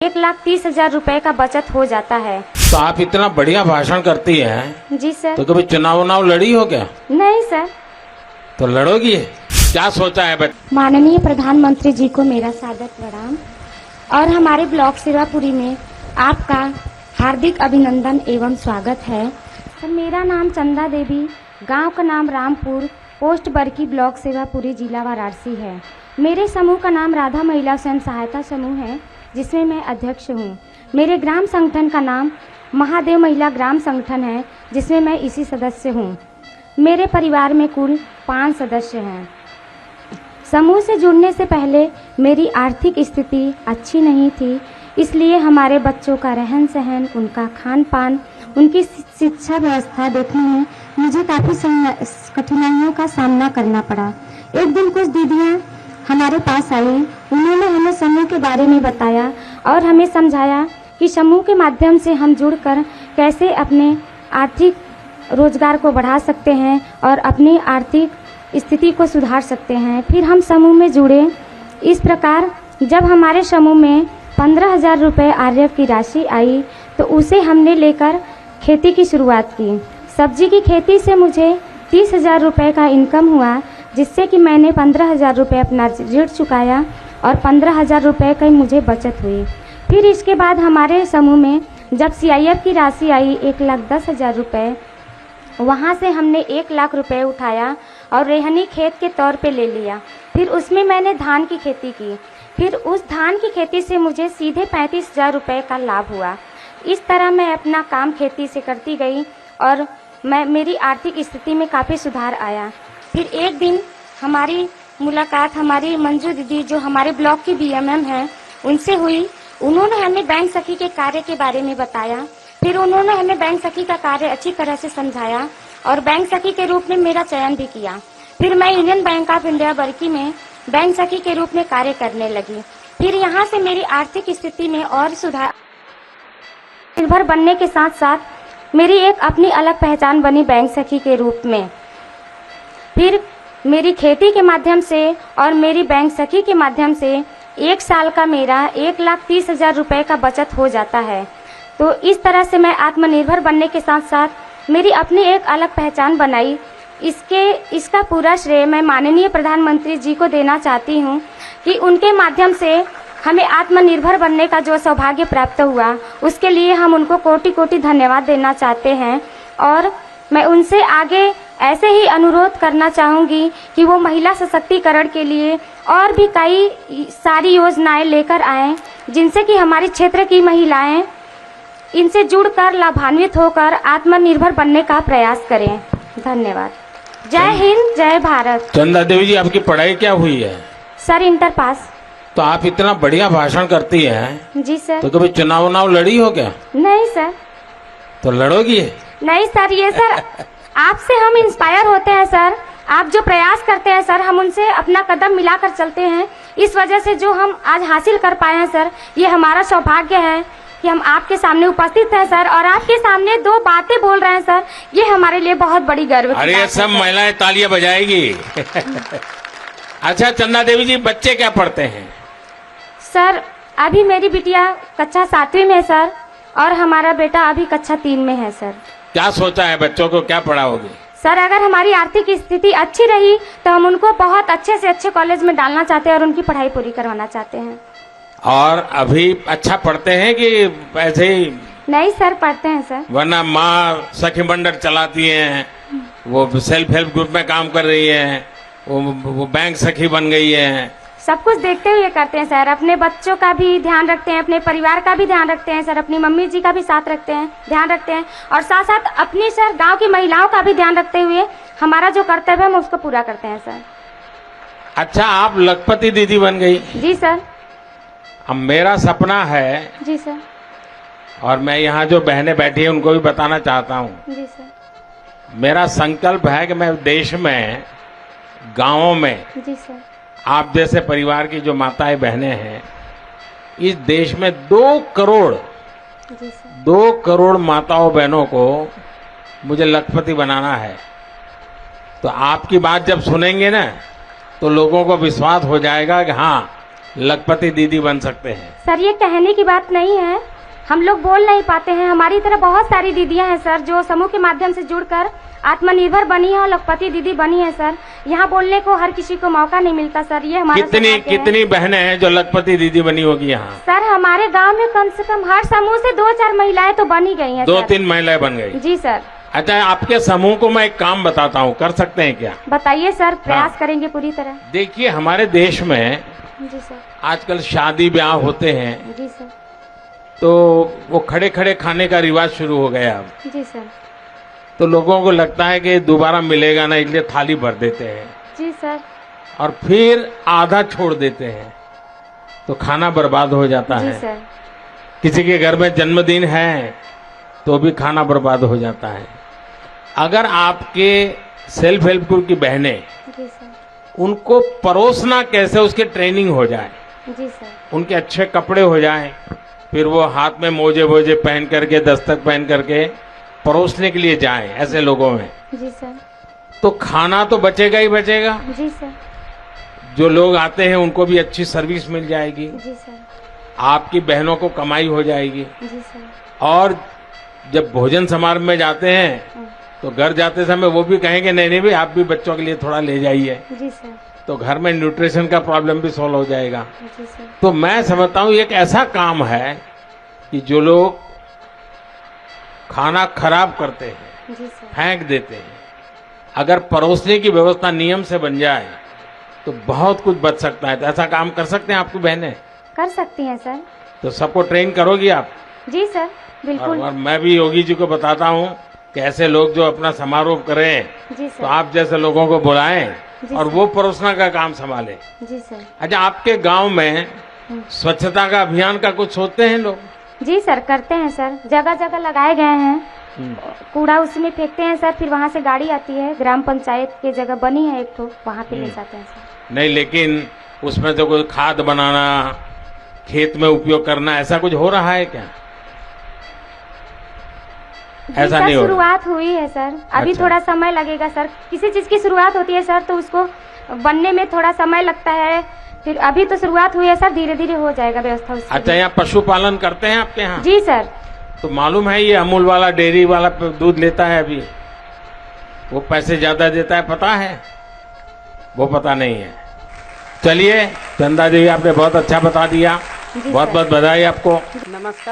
1,30,000 रुपए का बचत हो जाता है। तो आप इतना बढ़िया भाषण करती हैं, जी सर। तो कभी चुनाव लड़ी हो क्या? नहीं सर। तो लड़ोगी? क्या सोचा है बच्चे? माननीय प्रधानमंत्री जी को मेरा सादर प्रणाम और हमारे ब्लॉक सेवापुरी में आपका हार्दिक अभिनंदन एवं स्वागत है। सर, मेरा नाम चंदा देवी, गांव का नाम रामपुर, पोस्ट बरकी, ब्लॉक सेवापुरी, जिला वाराणसी है। मेरे समूह का नाम राधा महिला स्वयं सहायता समूह है, जिसमें मैं अध्यक्ष हूँ। मेरे ग्राम संगठन का नाम महादेव महिला ग्राम संगठन है, जिसमें मैं इसी सदस्य हूँ। मेरे परिवार में कुल 5 सदस्य हैं। समूह से जुड़ने से पहले मेरी आर्थिक स्थिति अच्छी नहीं थी, इसलिए हमारे बच्चों का रहन सहन, उनका खान पान, उनकी शिक्षा व्यवस्था देखने में मुझे काफ़ी कठिनाइयों का सामना करना पड़ा। एक दिन कुछ दीदियाँ हमारे पास आई, उन्होंने हमें समूह के बारे में बताया और हमें समझाया कि समूह के माध्यम से हम जुड़कर कैसे अपने आर्थिक रोजगार को बढ़ा सकते हैं और अपनी आर्थिक स्थिति को सुधार सकते हैं। फिर हम समूह में जुड़े। इस प्रकार जब हमारे समूह में 15,000 रुपये आर्यव की राशि आई तो उसे हमने लेकर खेती की शुरुआत की। सब्जी की खेती से मुझे 30,000 रुपये का इनकम हुआ, जिससे कि मैंने 15,000 रुपये अपना ऋण चुकाया और 15,000 रुपये की मुझे बचत हुई। फिर इसके बाद हमारे समूह में जब CIF की राशि आई 1,10,000 रुपये, वहाँ से हमने 1 लाख रुपये उठाया और रेहनी खेत के तौर पे ले लिया। फिर उसमें मैंने धान की खेती की। फिर उस धान की खेती से मुझे सीधे 35,000 रुपये का लाभ हुआ। इस तरह मैं अपना काम खेती से करती गई और मेरी आर्थिक स्थिति में काफ़ी सुधार आया। फिर एक दिन हमारी मुलाकात हमारी मंजू दीदी, जो हमारे ब्लॉक की BMM हैं, उनसे हुई। उन्होंने हमें बैंक सखी के कार्य के बारे में बताया। फिर उन्होंने हमें बैंक सखी का कार्य अच्छी तरह से समझाया और बैंक सखी के रूप में मेरा चयन भी किया। फिर मैं यूनियन बैंक ऑफ इंडिया बरकी में बैंक सखी के रूप में कार्य करने लगी। फिर यहाँ से मेरी आर्थिक स्थिति में और सुधार निर्भर बनने के साथ साथ मेरी एक अपनी अलग पहचान बनी बैंक सखी के रूप में। फिर मेरी खेती के माध्यम से और मेरी बैंक सखी के माध्यम से 1 साल का मेरा 1,30,000 रुपये का बचत हो जाता है। तो इस तरह से मैं आत्मनिर्भर बनने के साथ साथ मेरी अपनी एक अलग पहचान बनाई। इसका पूरा श्रेय मैं माननीय प्रधानमंत्री जी को देना चाहती हूँ कि उनके माध्यम से हमें आत्मनिर्भर बनने का जो सौभाग्य प्राप्त हुआ, उसके लिए हम उनको कोटि कोटि धन्यवाद देना चाहते हैं। और मैं उनसे आगे ऐसे ही अनुरोध करना चाहूँगी कि वो महिला सशक्तिकरण के लिए और भी कई सारी योजनाएं लेकर आएँ, जिनसे कि हमारे क्षेत्र की महिलाएं इनसे जुड़कर लाभान्वित होकर आत्मनिर्भर बनने का प्रयास करें। धन्यवाद। जय हिंद, जय भारत। चंदा देवी जी, आपकी पढ़ाई क्या हुई है? Sir, inter pass. तो आप इतना बढ़िया भाषण करती हैं। जी सर। तो कभी चुनाव लड़ी हो क्या? नहीं सर। तो लड़ोगी? नहीं सर, ये सर आपसे हम इंस्पायर होते हैं सर। आप जो प्रयास करते हैं सर, हम उनसे अपना कदम मिलाकर चलते हैं। इस वजह से जो हम आज हासिल कर पाए हैं सर, ये हमारा सौभाग्य है कि हम आपके सामने उपस्थित हैं सर और आपके सामने 2 बातें बोल रहे हैं सर। ये हमारे लिए बहुत बड़ी गर्व की बात है। अरे सब महिलाएं तालियां बजाएगी। अच्छा चंदा देवी जी, बच्चे क्या पढ़ते हैं? सर, अभी मेरी बिटिया कक्षा 7वीं में है सर और हमारा बेटा अभी कक्षा 3 में है सर। क्या सोचा है, बच्चों को क्या पढ़ाओगे? सर, अगर हमारी आर्थिक स्थिति अच्छी रही तो हम उनको बहुत अच्छे से अच्छे कॉलेज में डालना चाहते हैं और उनकी पढ़ाई पूरी करवाना चाहते हैं। और अभी अच्छा पढ़ते हैं कि ऐसे ही? नहीं सर, पढ़ते हैं सर। वरना माँ सखी मंडल चलाती हैं, वो सेल्फ हेल्प ग्रुप में काम कर रही है, वो बैंक सखी बन गई है। सब कुछ देखते हुए करते हैं सर। अपने बच्चों का भी ध्यान रखते हैं, अपने परिवार का भी ध्यान रखते हैं सर, अपनी मम्मी जी का भी साथ रखते हैं, ध्यान रखते हैं और साथ साथ अपनी सर गांव की महिलाओं का भी ध्यान रखते हुए हमारा जो कर्तव्य है हम उसको पूरा करते हैं सर। अच्छा, आप लखपति दीदी बन गई? जी सर। अब मेरा सपना है, जी सर, और मैं यहाँ जो बहनें बैठी हैं उनको भी बताना चाहता हूँ। जी सर। मेरा संकल्प है कि मैं देश में, गांवों में, जी सर, आप जैसे परिवार की जो माताएं बहनें हैं, इस देश में 2 करोड़, जी सर, 2 करोड़ माताओं बहनों को मुझे लखपति बनाना है। तो आपकी बात जब सुनेंगे ना तो लोगों को विश्वास हो जाएगा कि हाँ, लखपति दीदी बन सकते हैं? सर ये कहने की बात नहीं है, हम लोग बोल नहीं पाते हैं। हमारी तरह बहुत सारी दीदियां हैं सर जो समूह के माध्यम से जुड़कर आत्मनिर्भर बनी है और लखपति दीदी बनी है सर। यहाँ बोलने को हर किसी को मौका नहीं मिलता सर, ये हमारा सौभाग्य है। कितनी बहनें हैं जो लखपति दीदी बनी होगी यहाँ? सर हमारे गांव में कम से कम हर समूह से 2-4 महिलाएं तो बनी गई हैं। 2-3 महिलाएं बन गई? जी सर। अच्छा, आपके समूह को मैं एक काम बताता हूँ, कर सकते हैं क्या? बताइए सर, प्रयास हाँ। करेंगे पूरी तरह। देखिए, हमारे देश में जी सर। आजकल शादी ब्याह होते हैं जी सर। तो वो खड़े खड़े खाने का रिवाज शुरू हो गया अब। जी सर। तो लोगों को लगता है कि दोबारा मिलेगा ना, इसलिए थाली भर देते हैं। जी सर। और फिर आधा छोड़ देते हैं तो खाना बर्बाद हो जाता जी है। सर। किसी के घर में जन्मदिन है तो भी खाना बर्बाद हो जाता है। अगर आपके सेल्फ हेल्प ग्रुप की बहनें, जी सर। उनको परोसना कैसे उसकी ट्रेनिंग हो जाए, जी सर। उनके अच्छे कपड़े हो जाएं, फिर वो हाथ में मोजे वोजे पहन करके, दस्तक पहन करके परोसने के लिए जाएं ऐसे लोगों में, जी सर। तो खाना तो बचेगा ही बचेगा। जी सर। जो लोग आते हैं उनको भी अच्छी सर्विस मिल जाएगी, जी सर। आपकी बहनों को कमाई हो जाएगी। जी सर। और जब भोजन समारोह में जाते हैं तो घर जाते समय वो भी कहेंगे नहीं नहीं भाई आप भी बच्चों के लिए थोड़ा ले जाइए, जी सर। तो घर में न्यूट्रिशन का प्रॉब्लम भी सॉल्व हो जाएगा। जी सर। तो मैं समझता हूँ एक ऐसा काम है कि जो लोग खाना खराब करते हैं, जी सर। फेंक देते हैं, अगर परोसने की व्यवस्था नियम से बन जाए तो बहुत कुछ बच सकता है। तो ऐसा काम कर सकते हैं आपकी बहनें? कर सकती हैं सर। तो सबको ट्रेन करोगी आप? जी सर, बिल्कुल। और मैं भी योगी जी को बताता हूँ कि ऐसे लोग जो अपना समारोह करें जी तो सर। आप जैसे लोगों को बुलाएं जी और सर। वो परोसना का काम संभालें। जी सर। अच्छा, आपके गांव में स्वच्छता का अभियान का कुछ सोचते हैं लोग? जी सर, करते हैं सर, जगह जगह लगाए गए हैं। कूड़ा उसमें फेंकते हैं सर, फिर वहाँ से गाड़ी आती है, ग्राम पंचायत की जगह बनी है एक तो, वहाँ पे ले जाते हैं सर। नहीं, लेकिन उसमें तो कोई खाद बनाना, खेत में उपयोग करना, ऐसा कुछ हो रहा है क्या? ऐसा नहीं हो रहा? शुरुआत हुई है सर, अभी अच्छा। थोड़ा समय लगेगा सर। किसी चीज की शुरुआत होती है सर तो उसको बनने में थोड़ा समय लगता है, फिर अभी तो शुरुआत हुई है सर, धीरे धीरे हो जाएगा व्यवस्था उसकी। अच्छा, यहाँ पशुपालन करते हैं आपके यहाँ? जी सर। तो मालूम है ये अमूल वाला डेयरी वाला दूध लेता है अभी, वो पैसे ज्यादा देता है, पता है? वो पता नहीं है। चलिए चंदा देवी, आपने बहुत अच्छा बता दिया, जी बहुत सर। बहुत बधाई आपको। नमस्कार।